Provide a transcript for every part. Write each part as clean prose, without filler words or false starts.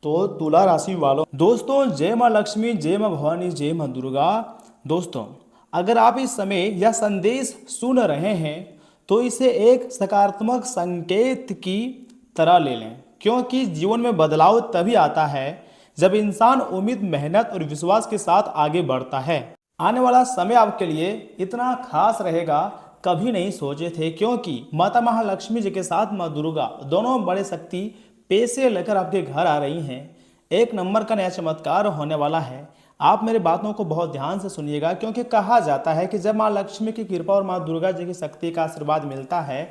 तो तुला राशि वालों, दोस्तों जय माँ लक्ष्मी, जय माँ भवानी, जय माँ दुर्गा। दोस्तों अगर आप इस समय यह संदेश सुन रहे हैं तो इसे एक सकारात्मक संकेत की तरह ले लें, क्योंकि जीवन में बदलाव तभी आता है जब इंसान उम्मीद, मेहनत और विश्वास के साथ आगे बढ़ता है। आने वाला समय आपके लिए इतना खास रहेगा कभी नहीं सोचे थे, क्योंकि माता महालक्ष्मी जी के साथ माँ दुर्गा दोनों बड़े शक्ति पैसे लेकर आपके घर आ रही हैं। एक नंबर का नया चमत्कार होने वाला है। आप मेरी बातों को बहुत ध्यान से सुनिएगा, क्योंकि कहा जाता है कि जब माँ लक्ष्मी की कृपा और माँ दुर्गा जी की शक्ति का आशीर्वाद मिलता है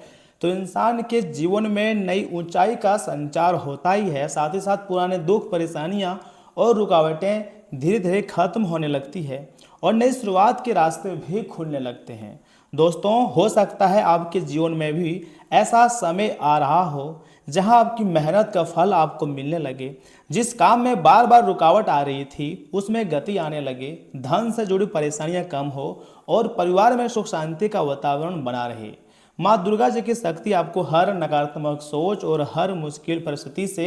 तो इंसान के जीवन में नई ऊंचाई का संचार होता ही है। साथ ही साथ पुराने दुख, परेशानियां और रुकावटें धीरे धीरे खत्म होने लगती है और नई शुरुआत के रास्ते भी खुलने लगते हैं। दोस्तों हो सकता है आपके जीवन में भी ऐसा समय आ रहा हो जहां आपकी मेहनत का फल आपको मिलने लगे। जिस काम में बार बार रुकावट आ रही थी उसमें गति आने लगे, धन से जुड़ी परेशानियां कम हो और परिवार में सुख शांति का वातावरण बना रहे। माँ दुर्गा जी की शक्ति आपको हर नकारात्मक सोच और हर मुश्किल परिस्थिति से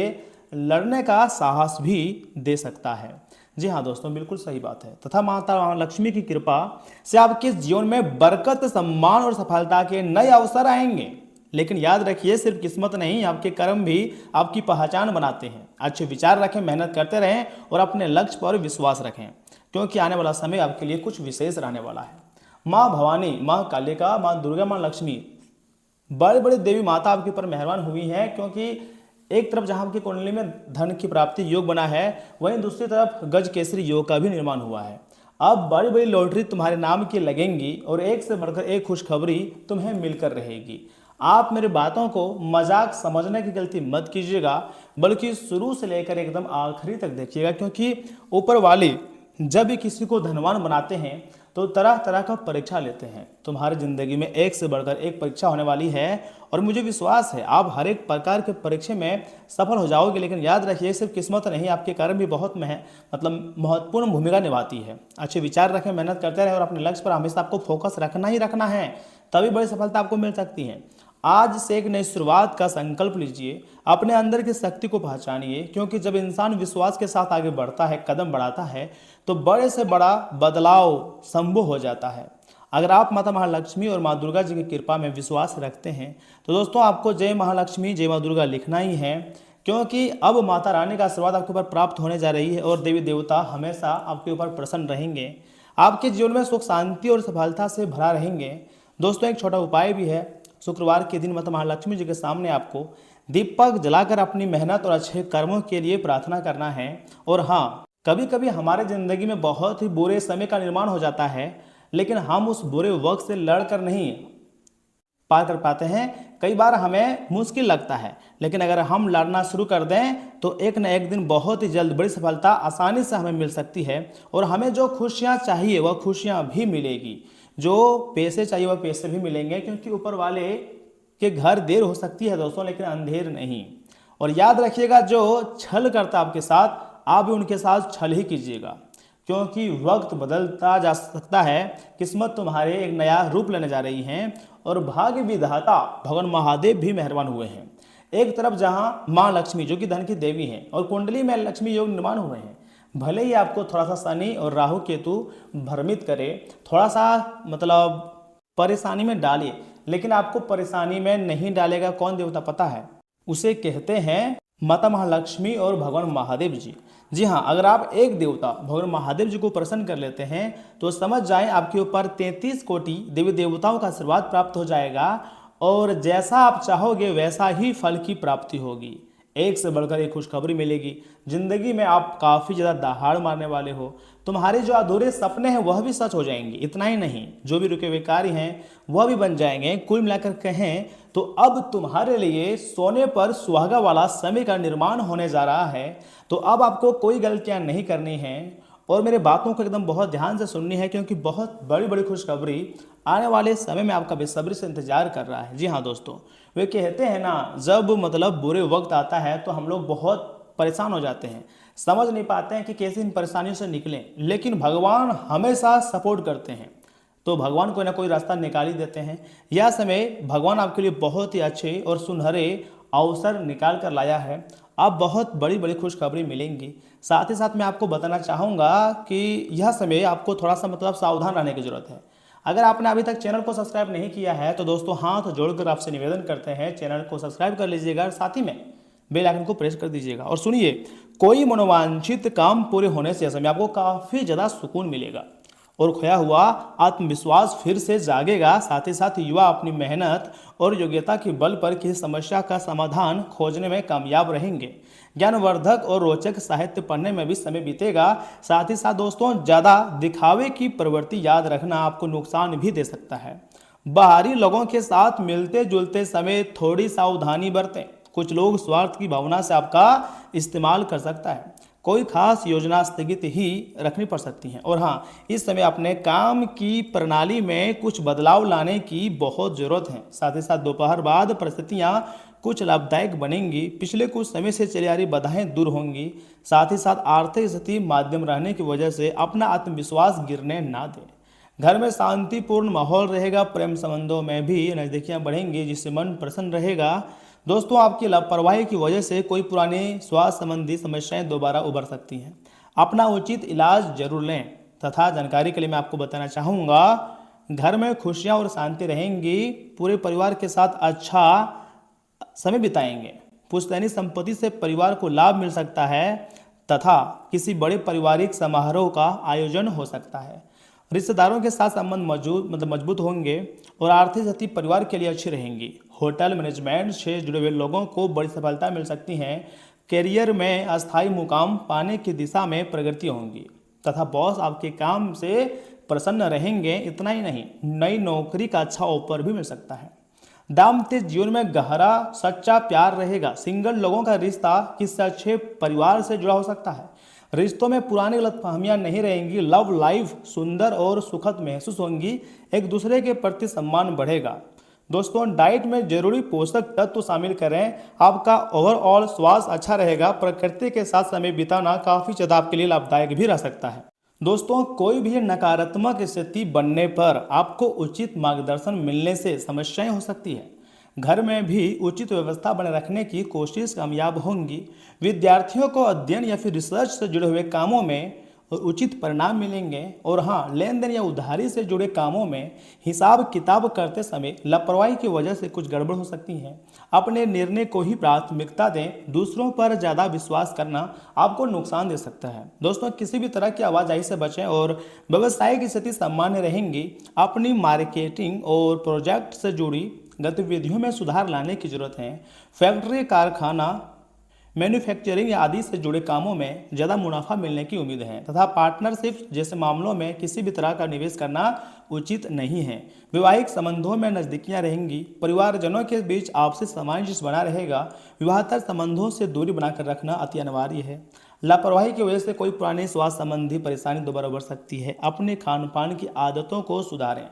लड़ने का साहस भी दे सकता है। जी हाँ दोस्तों, बिल्कुल सही बात है। तथा माता लक्ष्मी की कृपा से आपके जीवन में बरकत, सम्मान और सफलता के नए अवसर आएंगे। लेकिन याद रखिए, सिर्फ किस्मत नहीं, आपके कर्म भी आपकी पहचान बनाते हैं। अच्छे विचार रखें, मेहनत करते रहें और अपने लक्ष्य पर विश्वास रखें, क्योंकि आने वाला समय आपके लिए कुछ विशेष रहने वाला है। माँ भवानी, माँ कालिका, माँ दुर्गा, माँ लक्ष्मी बड़े बड़े देवी माता आपके ऊपर मेहरबान हुई हैं, क्योंकि एक तरफ जहां आपकी कुंडली में धन की प्राप्ति योग बना है, वहीं दूसरी तरफ गज केसरी योग का भी निर्माण हुआ है। अब बड़ी बड़ी लॉटरी तुम्हारे नाम की लगेंगी और एक से बढ़कर एक खुशखबरी तुम्हें मिलकर रहेगी। आप मेरी बातों को मजाक समझने की गलती मत कीजिएगा, बल्कि शुरू से लेकर एकदम आखिरी तक देखिएगा, क्योंकि ऊपर वाले जब भी किसी को धनवान बनाते हैं तो तरह तरह का परीक्षा लेते हैं। तुम्हारी जिंदगी में एक से बढ़कर एक परीक्षा होने वाली है और मुझे विश्वास है आप हर एक प्रकार के परीक्षा में सफल हो जाओगे। लेकिन याद रखिए, सिर्फ किस्मत नहीं, आपके कर्म भी बहुत महत्वपूर्ण भूमिका निभाती है। अच्छे विचार रखें, मेहनत करते रहें और अपने लक्ष्य पर हमेशा आपको फोकस रखना ही रखना है, तभी बड़ी सफलता आपको मिल सकती है। आज से एक नई शुरुआत का संकल्प लीजिए, अपने अंदर की शक्ति को पहचानिए, क्योंकि जब इंसान विश्वास के साथ आगे बढ़ता है, कदम बढ़ाता है, तो बड़े से बड़ा बदलाव संभव हो जाता है। अगर आप माता महालक्ष्मी और माँ दुर्गा जी की कृपा में विश्वास रखते हैं तो दोस्तों आपको जय महालक्ष्मी, जय माँ दुर्गा लिखना ही है, क्योंकि अब माता रानी का आशीर्वाद आपके ऊपर प्राप्त होने जा रही है और देवी देवता हमेशा आपके ऊपर प्रसन्न रहेंगे। आपके जीवन में सुख, शांति और सफलता से भरा रहेंगे। दोस्तों एक छोटा उपाय भी है। शुक्रवार के दिन माता महालक्ष्मी जी के सामने आपको दीपक जलाकर अपनी मेहनत और अच्छे कर्मों के लिए प्रार्थना करना है। और हाँ, कभी कभी हमारे जिंदगी में बहुत ही बुरे समय का निर्माण हो जाता है, लेकिन हम उस बुरे वक्त से लड़कर नहीं पार कर पाते हैं। कई बार हमें मुश्किल लगता है, लेकिन अगर हम लड़ना शुरू कर दें तो एक न एक दिन बहुत ही जल्द बड़ी सफलता आसानी से हमें मिल सकती है और हमें जो खुशियां चाहिए वह खुशियां भी मिलेगी, जो पैसे चाहिए वह पैसे भी मिलेंगे, क्योंकि ऊपर वाले के घर देर हो सकती है दोस्तों, लेकिन अंधेर नहीं। और याद रखिएगा, जो छल करता आपके साथ, आप भी उनके साथ छल ही कीजिएगा, क्योंकि वक्त बदलता जा सकता है। किस्मत तुम्हारे एक नया रूप लेने जा रही है और भाग्य विधाता भगवान महादेव भी मेहरबान हुए हैं। एक तरफ जहां माँ लक्ष्मी जो कि धन की देवी हैं और कुंडली में लक्ष्मी योग निर्माण हुए हैं, भले ही आपको थोड़ा सा शनि और राहु केतु भ्रमित करे, थोड़ा सा परेशानी में डालिए, लेकिन आपको परेशानी में नहीं डालेगा कौन देवता पता है? उसे कहते हैं माता महालक्ष्मी और भगवान महादेव जी। जी हाँ, अगर आप एक देवता भगवान महादेव जी को प्रसन्न कर लेते हैं तो समझ जाएं आपके ऊपर 33 कोटि देवी देवताओं का आशीर्वाद प्राप्त हो जाएगा और जैसा आप चाहोगे वैसा ही फल की प्राप्ति होगी। एक से बढ़कर एक खुशखबरी मिलेगी। जिंदगी में आप काफ़ी ज़्यादा दहाड़ मारने वाले हो, तुम्हारे जो अधूरे सपने हैं वह भी सच हो जाएंगे। इतना ही नहीं, जो भी रुके हुए कार्य हैं वह भी बन जाएंगे। कुल मिलाकर कहें तो अब तुम्हारे लिए सोने पर सुहागा वाला समय का निर्माण होने जा रहा है। तो अब आपको कोई गलतियां नहीं करनी है और मेरे बातों को एकदम बहुत ध्यान से सुननी है, क्योंकि बहुत बड़ी बड़ी खुशखबरी आने वाले समय में आपका बेसब्री से इंतजार कर रहा है। जी हाँ दोस्तों, वे कहते हैं ना, जब बुरे वक्त आता है तो हम लोग बहुत परेशान हो जाते हैं, समझ नहीं पाते हैं कि कैसे इन परेशानियों से निकलें, लेकिन भगवान हमेशा सपोर्ट करते हैं, तो भगवान कोई ना कोई रास्ता निकाल ही देते हैं। यह समय भगवान आपके लिए बहुत ही अच्छे और सुनहरे अवसर निकाल कर लाया है। आप बहुत बड़ी बड़ी खुशखबरी मिलेंगी। साथ ही साथ मैं आपको बताना चाहूँगा कि यह समय आपको थोड़ा सा मतलब सावधान रहने की ज़रूरत है। अगर आपने अभी तक चैनल को सब्सक्राइब नहीं किया है तो दोस्तों हाथ जोड़कर आपसे निवेदन करते हैं, चैनल को सब्सक्राइब कर लीजिएगा और साथ ही में बेल आइकन को प्रेस कर दीजिएगा। और सुनिए, कोई मनोवांछित काम पूरे होने से समय आपको काफ़ी ज़्यादा सुकून मिलेगा और खोया हुआ आत्मविश्वास फिर से जागेगा। साथ ही साथ युवा अपनी मेहनत और योग्यता के बल पर किसी समस्या का समाधान खोजने में कामयाब रहेंगे। ज्ञानवर्धक और रोचक साहित्य पढ़ने में भी समय बीतेगा। साथ ही साथ दोस्तों, ज़्यादा दिखावे की प्रवृत्ति याद रखना आपको नुकसान भी दे सकता है। बाहरी लोगों के साथ मिलते जुलते समय थोड़ी सावधानी बरतें। कुछ लोग स्वार्थ की भावना से आपका इस्तेमाल कर सकता है। कोई खास योजना स्थगित ही रखनी पड़ सकती है। और हाँ, इस समय अपने काम की प्रणाली में कुछ बदलाव लाने की बहुत ज़रूरत है। साथ ही साथ दोपहर बाद परिस्थितियाँ कुछ लाभदायक बनेंगी। पिछले कुछ समय से चली आ रही बाधाएं दूर होंगी। साथ ही साथ आर्थिक स्थिति माध्यम रहने की वजह से अपना आत्मविश्वास गिरने ना दें। घर में शांतिपूर्ण माहौल रहेगा। प्रेम संबंधों में भी नज़दीकियाँ बढ़ेंगी, जिससे मन प्रसन्न रहेगा। दोस्तों, आपकी लापरवाही की वजह से कोई पुरानी स्वास्थ्य संबंधी समस्याएं दोबारा उभर सकती हैं। अपना उचित इलाज जरूर लें। तथा जानकारी के लिए मैं आपको बताना चाहूँगा, घर में खुशियाँ और शांति रहेंगी। पूरे परिवार के साथ अच्छा समय बिताएंगे। पुश्तैनी संपत्ति से परिवार को लाभ मिल सकता है तथा किसी बड़े पारिवारिक समारोह का आयोजन हो सकता है। रिश्तेदारों के साथ संबंध मजबूत होंगे और आर्थिक स्थिति परिवार के लिए अच्छी रहेंगी। होटल मैनेजमेंट से जुड़े हुए लोगों को बड़ी सफलता मिल सकती है। करियर में अस्थायी मुकाम पाने की दिशा में प्रगति होंगी तथा बॉस आपके काम से प्रसन्न रहेंगे। इतना ही नहीं, नई नौकरी का अच्छा ऑफर भी मिल सकता है। दाम्पत्य जीवन में गहरा सच्चा प्यार रहेगा। सिंगल लोगों का रिश्ता किसी अच्छे परिवार से जुड़ा हो सकता है। रिश्तों में पुरानी गलतफहमियां नहीं रहेंगी। लव लाइफ सुंदर और सुखद महसूस होंगी। एक दूसरे के प्रति सम्मान बढ़ेगा। दोस्तों, डाइट में जरूरी पोषक तत्व शामिल करें। आपका ओवरऑल स्वास्थ्य अच्छा रहेगा। प्रकृति के साथ समय बिताना काफ़ी ज़्यादा आपके लिए लाभदायक भी रह सकता है। दोस्तों, कोई भी नकारात्मक स्थिति बनने पर आपको उचित मार्गदर्शन मिलने से समस्याएं हो सकती है। घर में भी उचित व्यवस्था बनाए रखने की कोशिश कामयाब होंगी। विद्यार्थियों को अध्ययन या फिर रिसर्च से जुड़े हुए कामों में उचित परिणाम मिलेंगे। और हाँ, लेन देन या उधारी से जुड़े कामों में हिसाब किताब करते समय लापरवाही की वजह से कुछ गड़बड़ हो सकती है। अपने निर्णय को ही प्राथमिकता दें। दूसरों पर ज़्यादा विश्वास करना आपको नुकसान दे सकता है। दोस्तों, किसी भी तरह की आवाजाही से बचें और व्यवसाय की स्थिति सामान्य रहेंगी। अपनी मार्केटिंग और प्रोजेक्ट से जुड़ी गतिविधियों में सुधार लाने की जरूरत है। फैक्ट्री, कारखाना, मैन्युफैक्चरिंग आदि से जुड़े कामों में ज़्यादा मुनाफा मिलने की उम्मीद है तथा पार्टनरशिप जैसे मामलों में किसी भी तरह का निवेश करना उचित नहीं है। वैवाहिक संबंधों में नज़दीकियां रहेंगी। परिवारजनों के बीच आपसी सामंजस्य बना रहेगा। विवाहेतर संबंधों से दूरी बनाकर रखना अति अनिवार्य है। लापरवाही की वजह से कोई पुरानी स्वास्थ्य संबंधी परेशानी दोबारा बढ़ सकती है। अपने खान पान की आदतों को सुधारें।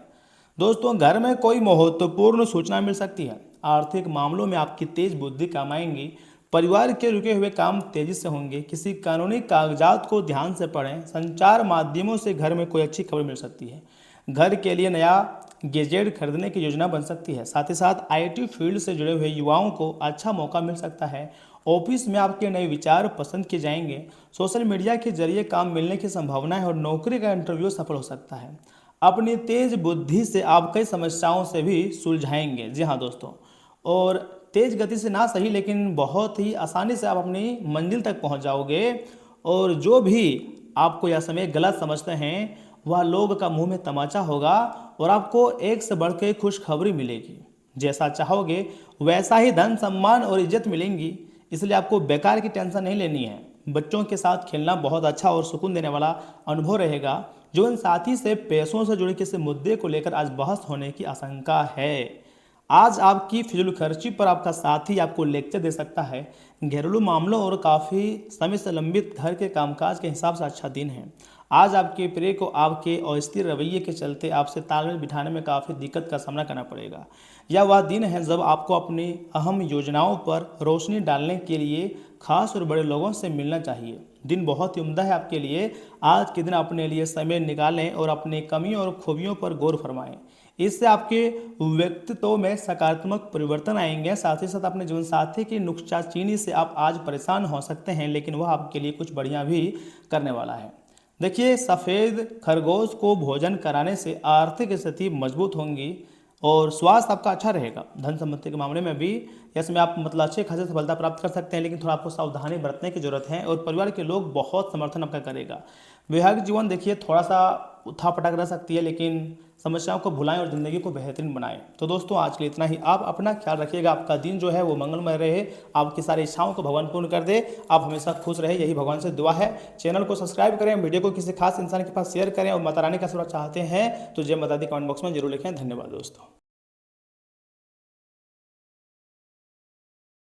दोस्तों, घर में कोई महत्वपूर्ण सूचना मिल सकती है। आर्थिक मामलों में आपकी तेज बुद्धि काम आएंगी। परिवार के रुके हुए काम तेजी से होंगे। किसी कानूनी कागजात को ध्यान से पढ़ें। संचार माध्यमों से घर में कोई अच्छी खबर मिल सकती है। घर के लिए नया गैजेट खरीदने की योजना बन सकती है। साथ ही साथ आईटी फील्ड से जुड़े हुए युवाओं को अच्छा मौका मिल सकता है। ऑफिस में आपके नए विचार पसंद किए जाएंगे। सोशल मीडिया के जरिए काम मिलने की संभावना है और नौकरी का इंटरव्यू सफल हो सकता है। अपनी तेज बुद्धि से आप कई समस्याओं से भी सुलझाएंगे। जी हाँ दोस्तों, और तेज गति से ना सही लेकिन बहुत ही आसानी से आप अपनी मंजिल तक पहुंच जाओगे। और जो भी आपको यह समय गलत समझते हैं वह लोग का मुंह में तमाचा होगा और आपको एक से बढ़ के खुशखबरी मिलेगी। जैसा चाहोगे वैसा ही धन, सम्मान और इज्जत मिलेंगी। इसलिए आपको बेकार की टेंशन नहीं लेनी है। बच्चों के साथ खेलना बहुत अच्छा और सुकून देने वाला अनुभव रहेगा। जीवन साथी से पैसों से जुड़े किसी मुद्दे को लेकर आज बहस होने की आशंका है। आज आपकी फिजूल खर्ची पर आपका साथी आपको लेक्चर दे सकता है। घरेलू मामलों और काफ़ी समय से लंबित घर के कामकाज के हिसाब से अच्छा दिन है। आज आपके प्रिय को आपके अस्थिर रवैये के चलते आपसे तालमेल बिठाने में काफ़ी दिक्कत का सामना करना पड़ेगा। यह वह दिन है जब आपको अपनी अहम योजनाओं पर रोशनी डालने के लिए खास और बड़े लोगों से मिलना चाहिए। दिन बहुत ही उम्दा है आपके लिए। आज के दिन अपने लिए समय निकालें और अपनी कमियों और खूबियों पर गौर फरमाएं। इससे आपके व्यक्तित्व में सकारात्मक परिवर्तन आएंगे। साथ ही साथ अपने जीवन साथी की नुक्ताचीनी से आप आज परेशान हो सकते हैं, लेकिन वह आपके लिए कुछ बढ़िया भी करने वाला है। देखिए, सफ़ेद खरगोश को भोजन कराने से आर्थिक स्थिति मजबूत होंगी और स्वास्थ्य आपका अच्छा रहेगा। धन संपत्ति के मामले में भी इसमें आप मतलब अच्छे खासी सफलता प्राप्त कर सकते हैं, लेकिन थोड़ा आपको सावधानी बरतने की जरूरत है और परिवार के लोग बहुत समर्थन आपका करेगा। वैवाहिक जीवन देखिए थोड़ा सा उठा पटक रह सकती है, लेकिन समस्याओं को भुलाएं और ज़िंदगी को बेहतरीन बनाएं। तो दोस्तों आज के लिए इतना ही। आप अपना ख्याल रखिएगा, आपका दिन जो है वो मंगलमय रहे, आपकी सारी इच्छाओं को भगवान पूर्ण कर दे, आप हमेशा खुश रहे, यही भगवान से दुआ है। चैनल को सब्सक्राइब करें, वीडियो को किसी खास इंसान के पास शेयर करें और माता रानी का आशीर्वाद चाहते हैं तो जय माता दी कमेंट बॉक्स में जरूर लिखें। धन्यवाद दोस्तों।